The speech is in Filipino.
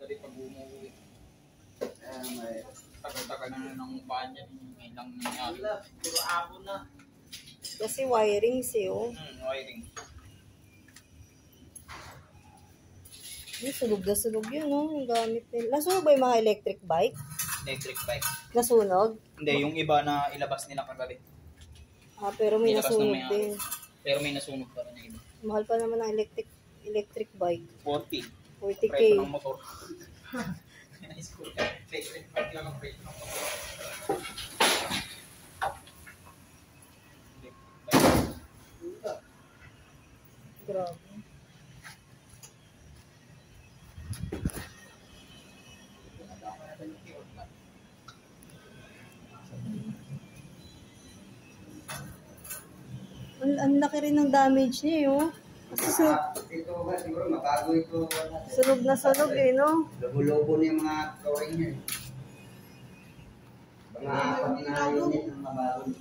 dali pag umuwi. May tagal-tagal na ng paan yan. Ngayon lang nangyari. Puro abo na. Kasi wiring siyo. Wiring. Sunog na sunog yun, no? Yung gamit nila. Nasunog ba yung mga electric bike? Electric bike. Nasunog? Hindi, yung iba na ilabas nila kagabi. Pero may nasunog din. Pero may nasunog pa rin yung iba. Mahal pa naman ang electric bike. 40. 40K. Preso ng motor. Electric bike lang ang preso ng motor. Grabe. Ang laki rin ng damage niya, yun. Kasi ito ba siguro mabago ito. Sunog na sunog eh, no? Lobo-lobo na yung mga drawing niya. Mga apat na unit ang mabago.